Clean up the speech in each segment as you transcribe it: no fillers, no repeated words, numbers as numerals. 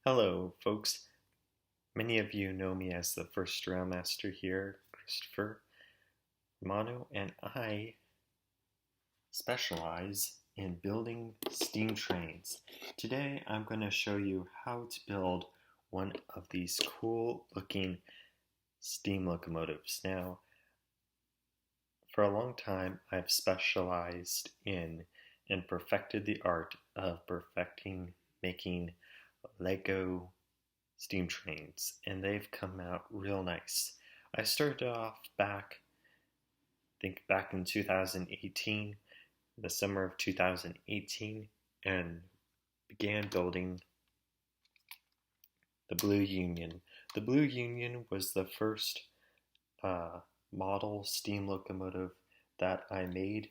Hello, folks. Many of you know me as the first railmaster here, Christopher Romano, and I specialize in building steam trains. Today, I'm going to show you how to build one of these cool looking steam locomotives. Now, for a long time, I've specialized in and perfected the art of making Lego steam trains, and they've come out real nice. I started off back in 2018, the summer of 2018, and began building the Blue Union. The Blue Union was the first model steam locomotive that I made,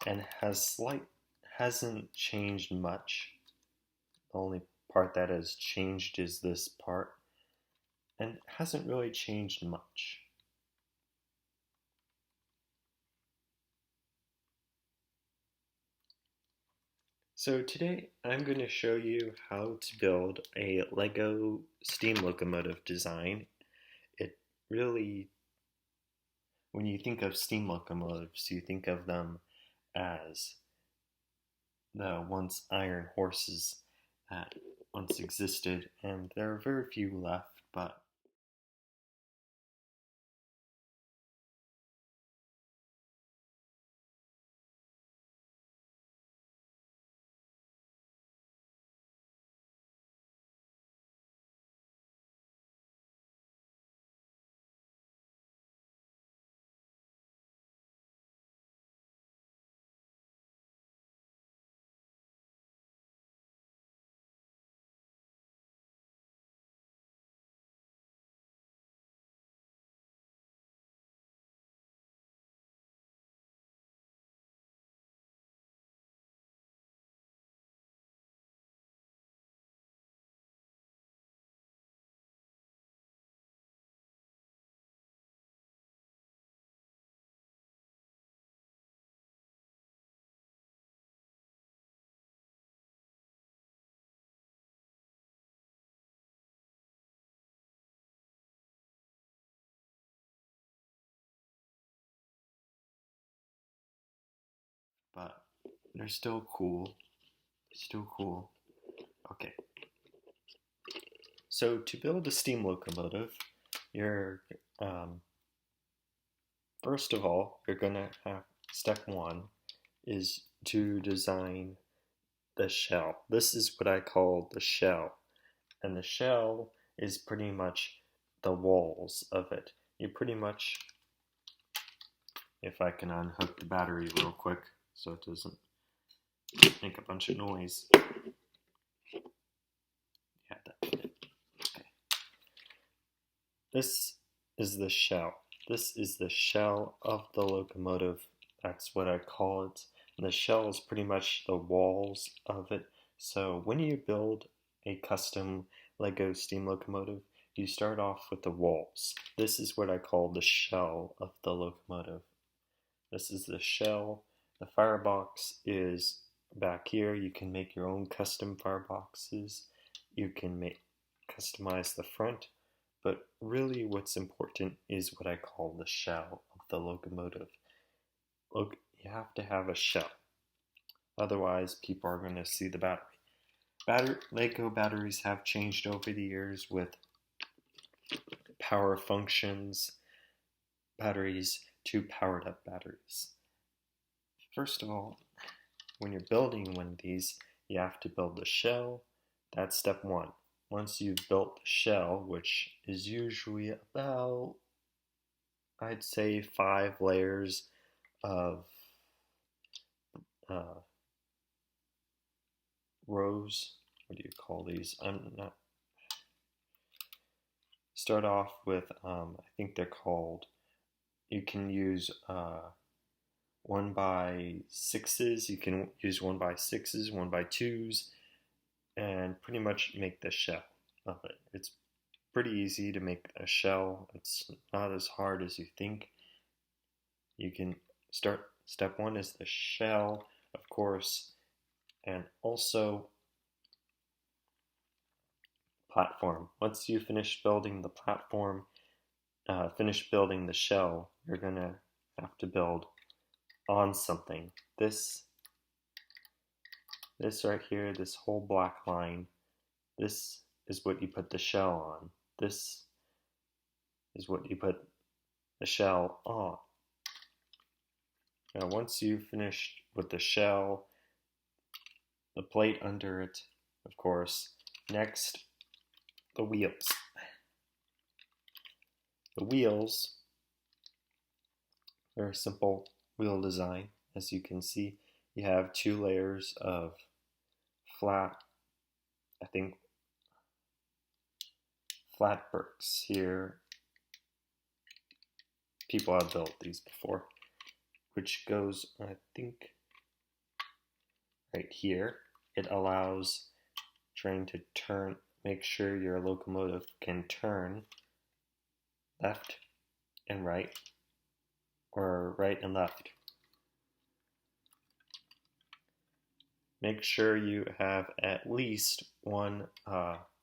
and hasn't changed much. The only part that has changed is this part, and hasn't really changed much. So today I'm going to show you how to build a Lego steam locomotive design. It really, when you think of steam locomotives, you think of them as the once iron horses that once existed, and there are very few left, but they're still cool. Still cool. Okay. So to build a steam locomotive, you're first of all, you're gonna have step one is to design the shell. This is what I call the shell. And the shell is pretty much the walls of it. You pretty much, if I can unhook the battery real quick so it doesn't make a bunch of noise. Yeah, okay. This is the shell. This is the shell of the locomotive. That's what I call it. And the shell is pretty much the walls of it. So when you build a custom Lego steam locomotive, you start off with the walls. This is what I call the shell of the locomotive. This is the shell. The firebox is back here. You can make your own custom fireboxes. You can customize the front. But really what's important is what I call the shell of the locomotive. Look, you have to have a shell. Otherwise, people are going to see the battery. Lego batteries have changed over the years with power functions batteries to powered up batteries. First of all, when you're building one of these, you have to build the shell. That's step one. Once you've built the shell, which is usually about, I'd say, 5 layers of rows. What do you call these? I'm not. Start off with, I think they're called, you can use 1x6s, you can use 1x6s, 1x2s, and pretty much make the shell of it. It's pretty easy to make a shell. It's not as hard as you think. You can step one is the shell, of course, and also platform. Once you finish building the platform, finish building the shell, you're gonna have to build on something. This right here, this whole black line, this is what you put the shell on. This is what you put the shell on. Now once you've finished with the shell, the plate under it, of course, next, the wheels. The wheels are a simple wheel design. As you can see, you have 2 layers of flat bricks here. People have built these before, which goes, I think, right here. It allows train to turn, make sure your locomotive can turn left and right, or right and left. Make sure you have at least one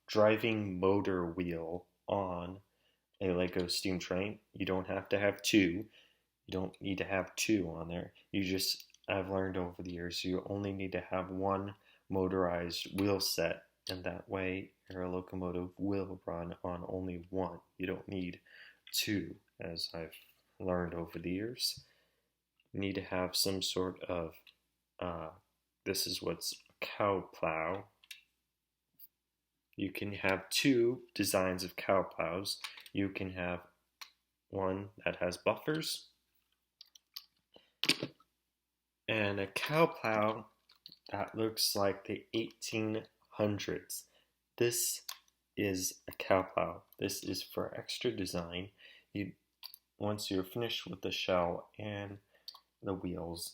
driving motor wheel on a Lego steam train. You don't have to have 2. You don't need to have 2 on there. I've learned over the years, you only need to have 1 motorized wheel set, and that way your locomotive will run on only 1. You don't need 2, as I've learned over the years. You need to have some sort of, this is what's a cow plow. You can have 2 designs of cow plows. You can have one that has buffers, and a cow plow that looks like the 1800s. This is a cow plow. This is for extra design. Once you're finished with the shell and the wheels,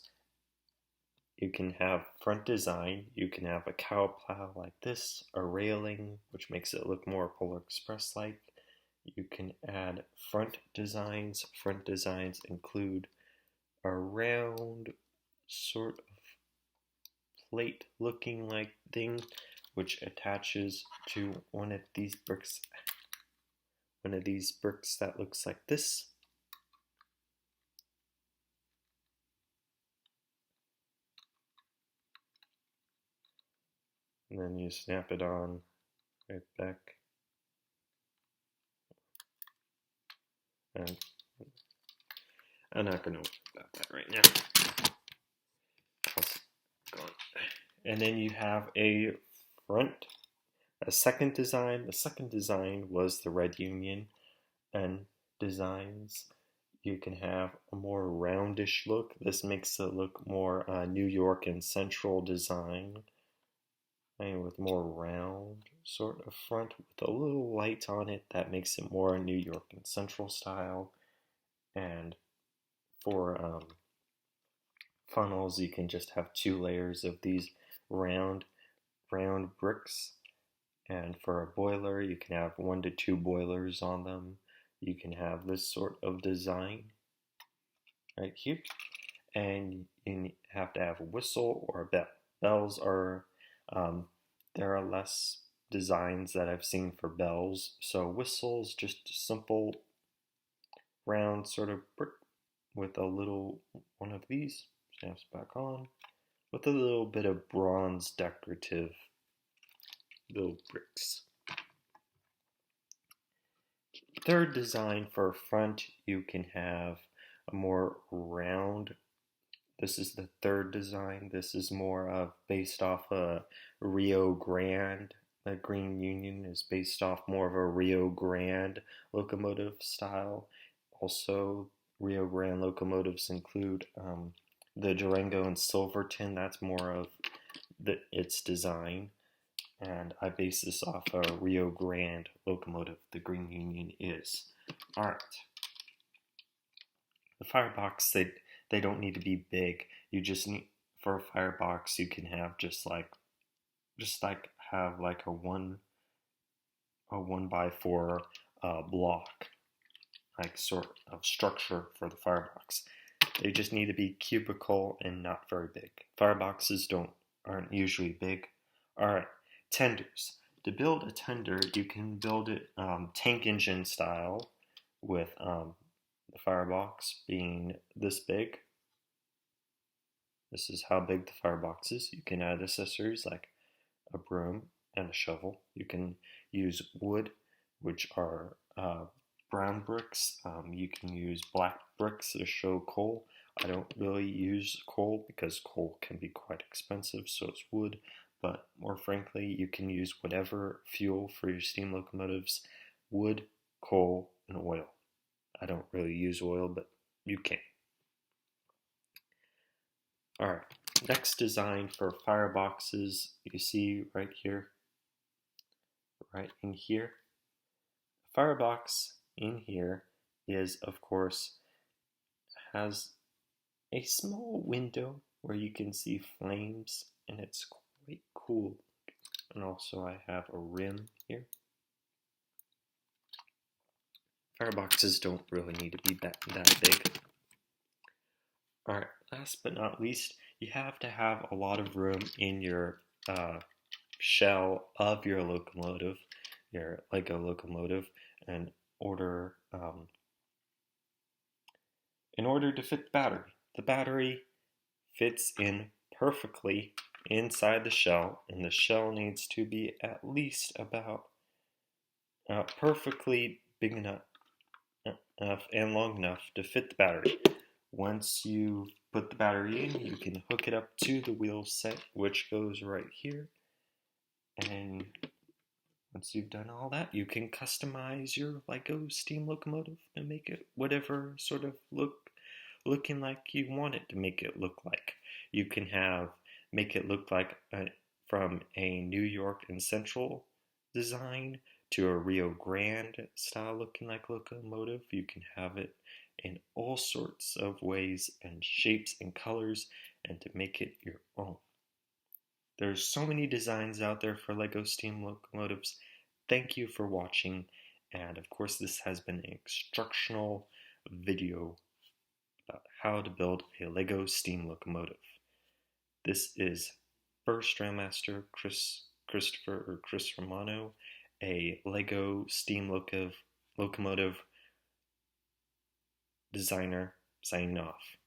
you can have front design. You can have a cow plow like this, a railing, which makes it look more Polar Express-like. You can add front designs. Front designs include a round sort of plate looking like thing, which attaches to one of these bricks that looks like this. And then you snap it on right back. And I'm not going to worry about that right now. And then you have a second design. The second design was the Red Union and designs. You can have a more roundish look. This makes it look more New York and Central design, and with more round sort of front with a little light on it that makes it more New York and Central style. And for funnels, you can just have 2 layers of these round bricks. And for a boiler, you can have 1 to 2 boilers on them. You can have this sort of design right here. And you have to have a whistle or a bell. Bells are, there are less designs that I've seen for bells. So whistles, just a simple round sort of brick with a little one of these, snaps back on, with a little bit of bronze decorative little bricks. Third design for front, you can have a more round. This is the third design. This is more of based off a Rio Grande. The Green Union is based off more of a Rio Grande locomotive style. Also, Rio Grande locomotives include the Durango and Silverton. That's more of its design. And I base this off a Rio Grande locomotive. The Green Union is. Alright. The firebox, they don't need to be big. You just need, for a firebox, you can have have like a 1x4 block, like sort of structure for the firebox. They just need to be cubical and not very big. Fireboxes aren't usually big. Alright, tenders. To build a tender, you can build it tank engine style with the firebox being this big. This is how big the firebox is. You can add accessories like a broom and a shovel. You can use wood, which are brown bricks. You can use black bricks to show coal. I don't really use coal because coal can be quite expensive, so it's wood. But more frankly, you can use whatever fuel for your steam locomotives: wood, coal, and oil. I don't really use oil, but you can. Alright, next design for fireboxes, you see right here, right in here. Firebox in here is, of course, has a small window where you can see flames, and it's quite cool. And also I have a rim here. Fireboxes don't really need to be that big. Alright, last but not least, you have to have a lot of room in your shell of your locomotive, your Lego locomotive, in order to fit the battery. The battery fits in perfectly inside the shell, and the shell needs to be at least about perfectly big enough and long enough to fit the battery. Once you put the battery in, you can hook it up to the wheel set, which goes right here. And once you've done all that, you can customize your Lego steam locomotive and make it whatever sort of looking like you want it to make it look like. You can make it look like from a New York and Central design to a Rio Grande style looking like locomotive. You can have it in all sorts of ways and shapes and colors, and to make it your own. There's so many designs out there for Lego steam locomotives. Thank you for watching, and of course this has been an instructional video about how to build a Lego steam locomotive. This is first Railmaster Chris Romano, a Lego steam locomotive designer, signing off.